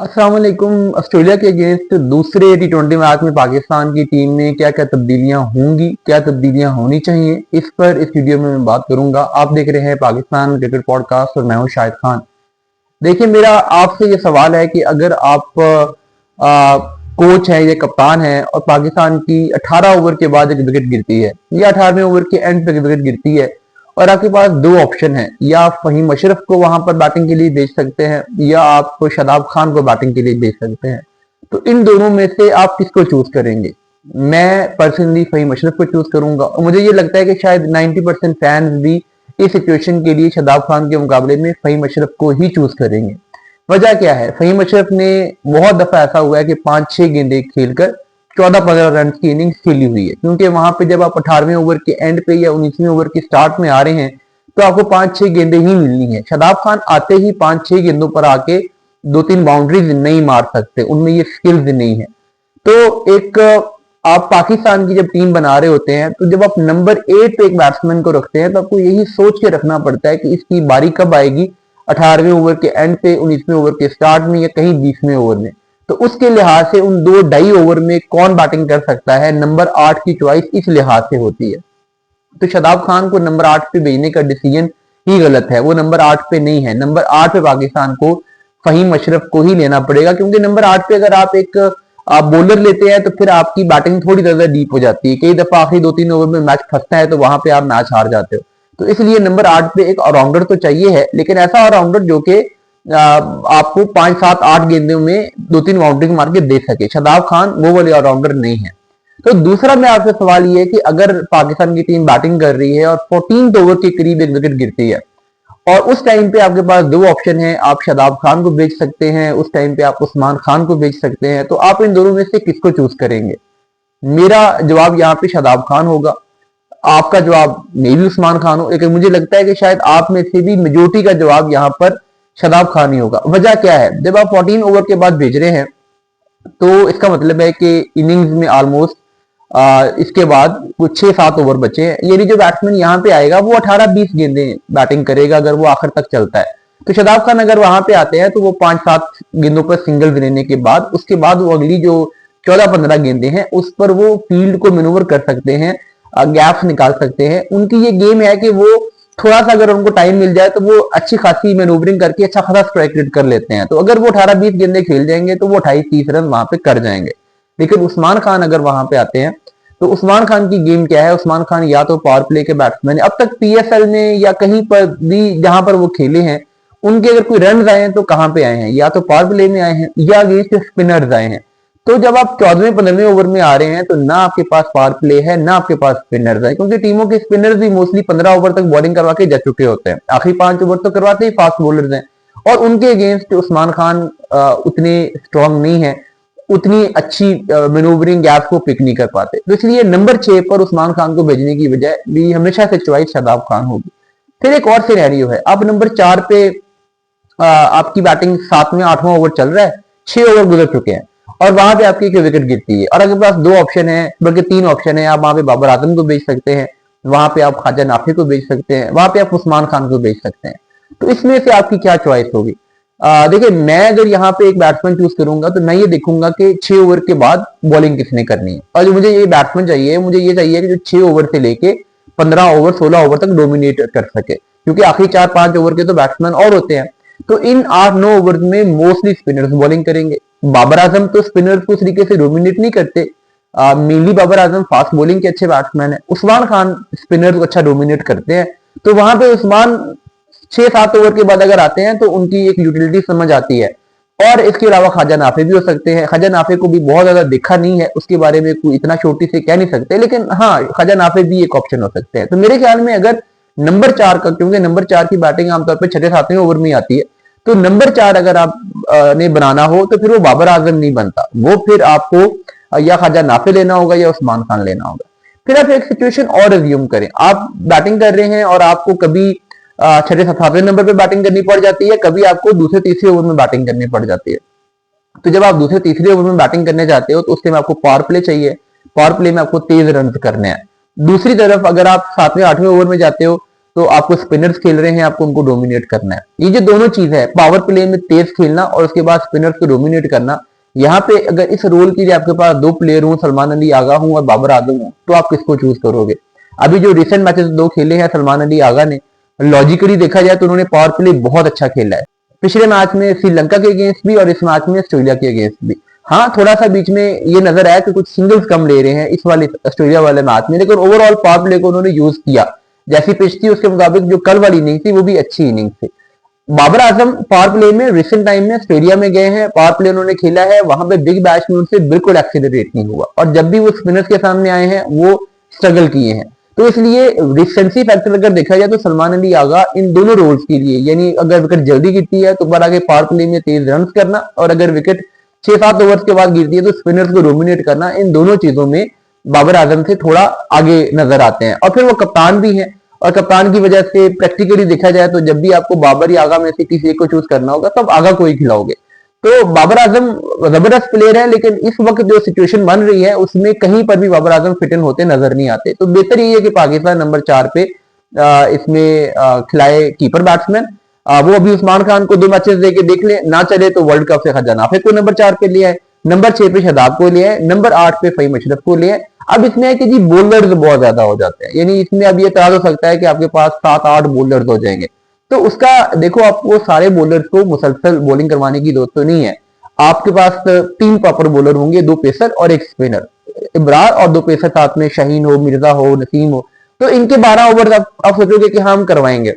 अस्सलाम वालेकुम। ऑस्ट्रेलिया के अगेंस्ट दूसरे टी20 मैच में पाकिस्तान की टीम में क्या क्या तब्दीलियां होंगी, क्या तब्दीलियां होनी चाहिए, इस पर इस वीडियो में मैं बात करूंगा। आप देख रहे हैं पाकिस्तान क्रिकेट पॉडकास्ट और मैं हूं शाहिद खान। देखिए, मेरा आपसे ये सवाल है कि अगर आप कोच हैं या कप्तान हैं और पाकिस्तान की 18 ओवर के बाद एक विकेट गिरती है या 18वें ओवर के एंड पे विकेट गिरती है और आपके पास दो ऑप्शन है, या आप फहीम अशरफ को वहां पर बैटिंग के लिए भेज सकते हैं या आप शादाब खान को बैटिंग के लिए भेज सकते हैं, तो इन दोनों में से आप किसको चूज करेंगे? मैं पर्सनली फहीम अशरफ को चूज करूंगा और मुझे ये लगता है कि शायद 90% फैंस भी इस सिचुएशन के लिए शादाब खान के मुकाबले में फहीम अशरफ को ही चूज करेंगे। वजह क्या है? फहीम अशरफ ने बहुत दफा ऐसा हुआ है कि 5-6 गेंदे खेलकर 14-15 रन की इनिंग्स खेली हुई है, क्योंकि वहां पे जब आप 18वें ओवर के एंड पे या 19वें ओवर के स्टार्ट में आ रहे हैं तो आपको 5-6 गेंदे ही मिलनी है। शादाब खान आते ही 5-6 गेंदों पर आके 2-3 बाउंड्रीज नहीं मार सकते, उनमें ये स्किल्स नहीं है। तो एक आप पाकिस्तान की जब टीम बना रहे होते हैं तो जब आप नंबर 8 पे एक बैट्समैन को रखते हैं तो आपको यही सोच के रखना पड़ता है कि इसकी बारी कब आएगी, 18वें ओवर के एंड पे, 19वें ओवर के स्टार्ट में या कहीं 20वें ओवर में। तो उसके लिहाज से उन 2-2.5 ओवर में कौन बैटिंग कर सकता है, नंबर 8 की चॉइस इस लिहाज से होती है। तो शादाब खान को नंबर 8 पे भेजने का डिसीजन ही गलत है, वो नंबर 8 पे नहीं है। नंबर 8 पे पाकिस्तान को फहीम अशरफ को ही लेना पड़ेगा, क्योंकि नंबर 8 पे अगर आप एक आप बॉलर लेते हैं तो फिर आपकी बैटिंग थोड़ी ज्यादा डीप हो जाती है। कई दफा आखिरी 2-3 ओवर में मैच फंसता है तो वहां पे आप मैच हार जाते हो। तो इसलिए नंबर 8 पे एक ऑलराउंडर तो चाहिए है, लेकिन ऐसा ऑलराउंडर जो कि आपको 5-7-8 गेंदों में 2-3 बाउंड्री मार के दे सके। शादाब खान वो वाले ऑलराउंडर नहीं है। तो दूसरा मैं आपसे सवाल ये है कि अगर पाकिस्तान की टीम बैटिंग कर रही है और 14 ओवर के करीब एक विकेट गिरती है और उस टाइम पे आपके पास दो ऑप्शन है, आप शादाब खान को भेज सकते हैं, उस टाइम पे आप उस्मान खान को भेज सकते हैं, तो आप इन दोनों में से किसको चूज करेंगे? मेरा जवाब यहाँ पे शादाब खान होगा, आपका जवाब मे भी उस्मान खान हो, लेकिन मुझे लगता है कि शायद आप में से भी मेजोरिटी का जवाब यहाँ पर शादाब खान ही होगा। वजह क्या है? जब आप 14 ओवर के बाद भेज रहे हैं तो इसका मतलब है कि इनिंग्स में ऑलमोस्ट इसके बाद कुछ 6-7 ओवर बचे हैं, यानी जो बैट्समैन यहाँ पे आएगा वो 18-20 गेंदे बैटिंग करेगा अगर वो आखिर तक चलता है। तो शादाब खान अगर वहां पे आते हैं तो वो 5-7 गेंदों पर सिंगल लेने के बाद उसके बाद वो अगली जो 14-15 गेंदे हैं उस पर वो फील्ड को मैनूवर कर सकते हैं, गैप्स निकाल सकते हैं। उनकी ये गेम है कि वो थोड़ा सा अगर उनको टाइम मिल जाए तो वो अच्छी खासी मैनूवरिंग करके अच्छा खासा स्ट्राइक रेट कर लेते हैं। तो अगर वो 18-20 गेंदे खेल जाएंगे तो वो 28-30 रन वहां पे कर जाएंगे। लेकिन उस्मान खान अगर वहां पे आते हैं तो उस्मान खान की गेम क्या है? उस्मान खान या तो पावर प्ले के बैट्समैन है, अब तक पीएसएल में या कहीं पर भी जहां पर वो खेले हैं उनके अगर कोई रन आए हैं तो कहां पे आए हैं, या तो पावर प्ले में आए हैं या अगेंस्ट स्पिनर्स आए हैं। तो जब आप 14वें-15वें ओवर में आ रहे हैं तो ना आपके पास पावर प्ले है ना आपके पास स्पिनर्स है, क्योंकि टीमों के स्पिनर्स भी मोस्टली 15 ओवर तक बॉलिंग करवा के जा चुके होते हैं, आखिरी 5 ओवर तो करवाते ही फास्ट बॉलर्स हैं। और उनके अगेंस्ट उस्मान खान उतने स्ट्रांग नहीं है, उतनी अच्छी मैनूवरिंग गैप को पिक नहीं कर पाते। तो इसलिए नंबर 6 पर उस्मान खान को भेजने की बजाय भी हमेशा से चॉइस शादाब खान होगी। फिर एक और सिनेरियो है, आप नंबर 4 पे आपकी बैटिंग 7वां-8वां ओवर चल रहा है, 6 ओवर गुजर चुके हैं और वहां पे आपकी एक विकेट गिरती है और आपके पास दो ऑप्शन है, बल्कि 3 ऑप्शन है। आप वहां पे बाबर आजम को भेज सकते हैं, वहां पे आप ख्वाजा नाफी को भेज सकते हैं, वहां पे आप उस्मान खान को भेज सकते हैं। तो इसमें से आपकी क्या चॉइस होगी? देखिए, मैं अगर यहाँ पे एक बैट्समैन चूज करूंगा तो मैं ये देखूंगा कि 6 ओवर के बाद बॉलिंग किसने करनी है, और जो मुझे ये बैट्समैन चाहिए, मुझे ये चाहिए कि जो 6 ओवर से लेके 15 ओवर 16 ओवर तक डोमिनेट कर सके, क्योंकि आखिरी 4-5 ओवर के तो बैट्समैन और होते हैं। तो इन 8-9 ओवर में मोस्टली स्पिनर्स बॉलिंग करेंगे। बाबर आजम तो स्पिनर्स को उस तरीके से डोमिनेट नहीं करते, mainly Babar Azam fast bowling के अच्छे बैट्समैन है। उस्मान खान स्पिनर को अच्छा डोमिनेट करते हैं। तो वहां पे उस्मान 6-7 ओवर के बाद अगर आते हैं तो उनकी एक यूटिलिटी समझ आती है। और इसके अलावा ख्वाजा नाफे भी हो सकते हैं। ख्वाजा नाफे को भी बहुत ज्यादा देखा नहीं है, उसके बारे में कोई इतना छोटी से कह नहीं सकते, लेकिन हाँ, ख्वाजा नाफे भी एक ऑप्शन हो सकते हैं। तो मेरे ख्याल में अगर नंबर 4 का, क्योंकि नंबर 4 की बैटिंग आमतौर पर 6-7वें ओवर में आती है, तो नंबर 4 अगर आप ने बनाना हो तो फिर वो बाबर आजम नहीं बनता, वो फिर आपको या ख्वाजा नाफे लेना होगा या उस्मान खान लेना होगा। फिर आप एक सिचुएशन और रिज्यूम करें, आप बैटिंग कर रहे हैं और आपको कभी 6-7वें नंबर पे बैटिंग करनी पड़ जाती है, कभी आपको दूसरे तीसरे ओवर में बैटिंग करनी पड़ जाती है। तो जब आप दूसरे तीसरे ओवर में बैटिंग करने जाते हो तो उसके में आपको पावर प्ले चाहिए, पावर प्ले में आपको तेज रन करने हैं। दूसरी तरफ अगर आप 7वें-8वें ओवर में जाते हो तो आपको स्पिनर्स खेल रहे हैं, आपको उनको डोमिनेट करना है। ये जो दोनों चीज है, पावर प्ले में तेज खेलना और उसके बाद स्पिनर्स को डोमिनेट करना, यहाँ पे अगर इस रोल के लिए आपके पास दो प्लेयर हो, सलमान अली आगा हूं और बाबर आजम हूं, तो आप किसको चूज करोगे? अभी जो रिसेंट मैचेस दो खेले हैं सलमान अली आगा ने, लॉजिकली देखा जाए तो उन्होंने पावर प्ले बहुत अच्छा खेला है। पिछले मैच में श्रीलंका के अगेंस्ट भी और इस मैच में ऑस्ट्रेलिया के अगेंस्ट भी। हाँ, थोड़ा सा बीच में ये नजर आया कि कुछ सिंगल्स कम ले रहे हैं इस वाले ऑस्ट्रेलिया वाले मैच में, लेकिन ओवरऑल पावर प्ले को उन्होंने यूज किया। जैसी पिच थी उसके मुताबिक जो कल वाली इनिंग थी वो भी अच्छी इनिंग थी। बाबर आजम पावर प्ले में रिसेंट टाइम में ऑस्ट्रेलिया में गए हैं, पावर प्ले उन्होंने खेला है, वहां पे बिग बैश में उनसे बिल्कुल एक्सीलरेट नहीं हुआ और जब भी वो स्पिनर्स के सामने आए हैं वो स्ट्रगल किए हैं। तो इसलिए रिसेंसी फैक्टर अगर देखा जाए तो सलमान अली आगा इन दोनों रोल्स के लिए, यानी अगर विकेट जल्दी गिरती है तो ऊपर आगे पावर प्ले में तेज रन करना, और अगर विकेट 6-7 ओवर्स के बाद गिरती है तो स्पिनर्स को डोमिनेट करना, इन दोनों चीजों में बाबर आजम से थोड़ा आगे नजर आते हैं। और फिर वो कप्तान भी है, और कप्तान की वजह से प्रैक्टिकली देखा जाए तो जब भी आपको बाबर या आगा में से किसी एक को चूज करना होगा तब आगा को ही खिलाओगे। तो बाबर आजम जबरदस्त प्लेयर है, लेकिन इस वक्त जो सिचुएशन बन रही है उसमें कहीं पर भी बाबर आजम फिट इन होते नजर नहीं आते। तो बेहतर ये है कि पाकिस्तान नंबर 4 पे इसमें खिलाए कीपर बैट्समैन। वो अभी उस्मान खान को 2 मैचेस देके देख ले, ना चले तो वर्ल्ड कप से खजा नाफे को नंबर 4 पे लिया है, नंबर 6 पे शदाब को लिया है, नंबर 8 पे फहीम अशरफ को लिया है। अब इसमें है कि जी बॉलर्स बहुत ज्यादा हो जाते हैं, यानी इसमें अब ये तराज हो सकता है कि आपके पास 7-8 बॉलर्स हो जाएंगे। तो उसका देखो, आपको सारे बॉलर्स को मुसलसल बॉलिंग करवाने की जरूरत तो नहीं है। आपके पास 3 प्रॉपर बॉलर होंगे, 2 पेसर और 1 स्पिनर, इब्रार और 2 पेसर साथ में शाहीन हो, मिर्जा हो, नसीम हो। तो इनके 12 ओवर आप सोचोगे कि हम करवाएंगे।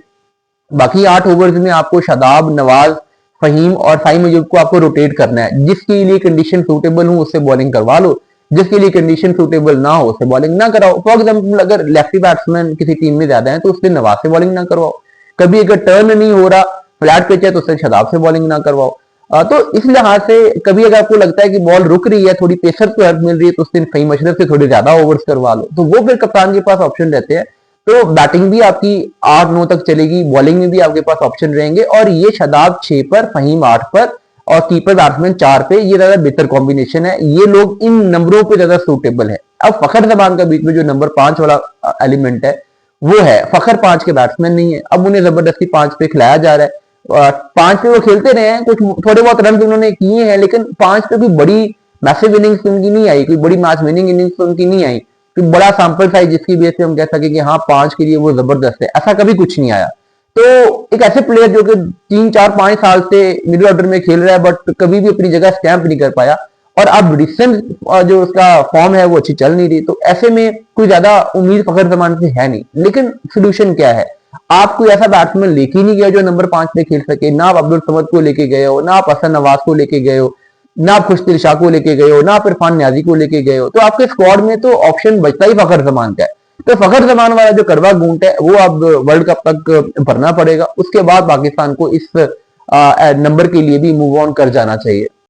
बाकी 8 ओवर्स में आपको शादाब, नवाज, फहीम और साइम अयूब को आपको रोटेट करना है। जिसके लिए कंडीशन सूटेबल हो उससे बॉलिंग करवा लो, जिसके लिए कंडीशन सूटेबल ना हो उससे बॉलिंग ना कराओ। फॉर एग्जाम्पल अगर लेफ्टी बैट्समैन किसी टीम में ज्यादा है तो उससे नवाज से बॉलिंग ना करवाओ। कभी अगर टर्न नहीं हो रहा, फ्लैट पिच है, तो उससे शदाब से बॉलिंग ना करवाओ। तो इस लिहाज से कभी अगर आपको लगता है कि बॉल रुक रही है, थोड़ी पेसर को हेल्प मिल रही है, तो उस दिन फहीम अशरफ से थोड़े ज्यादा ओवर्स करवा लो। तो वो फिर कप्तान के पास ऑप्शन रहते हैं। तो बैटिंग भी आपकी 8-9 तक चलेगी, बॉलिंग में भी आपके पास ऑप्शन रहेंगे। और ये शदाब 6 पर, फहीम 8 पर और कीपर बैट्समैन 4 पे, ये ज्यादा बेहतर कॉम्बिनेशन है। ये लोग इन नंबरों पे ज्यादा सूटेबल है। अब फखर जमान का बीच में जो नंबर 5 वाला एलिमेंट है वो है, फखर 5 के बैट्समैन नहीं है, अब उन्हें जबरदस्ती 5 पे खिलाया जा रहा है। 5 पे वो खेलते रहे हैं, कुछ थोड़े बहुत रन उन्होंने किए हैं, लेकिन 5 पे कोई बड़ी मैसिव इनिंग्स उनकी नहीं आई, कोई बड़ी मैच विनिंग इनिंग्स उनकी नहीं आई, कोई बड़ा सैंपल साइज जिसकी बेस पे हम कह सके कि हाँ 5 के लिए वो जबरदस्त है, ऐसा कभी कुछ नहीं आया। तो एक ऐसे प्लेयर जो कि 3-4-5 साल से मिडिल ऑर्डर में खेल रहा है बट कभी भी अपनी जगह स्टैंप नहीं कर पाया, और अब रिसेंट जो उसका फॉर्म है वो अच्छी चल नहीं रही, तो ऐसे में कोई ज्यादा उम्मीद फखर जमान से है नहीं। लेकिन सोल्यूशन क्या है? आप कोई ऐसा बैट्समैन लेके ही नहीं गए जो नंबर 5 पे खेल सके। ना आप अब्दुल समद को लेके गए हो, ना आप हसन नवाज को लेके गए हो, ना आप खुशदिल शाह को लेके गए हो, ना आप इरफान न्याजी को लेके गए हो। तो आपके स्क्वाड में तो ऑप्शन बचता ही फखर जमान का है। तो फखर जमान वाला जो कड़वा गूंट है वो अब वर्ल्ड कप तक भरना पड़ेगा, उसके बाद पाकिस्तान को इस नंबर के लिए भी मूव ऑन कर जाना चाहिए।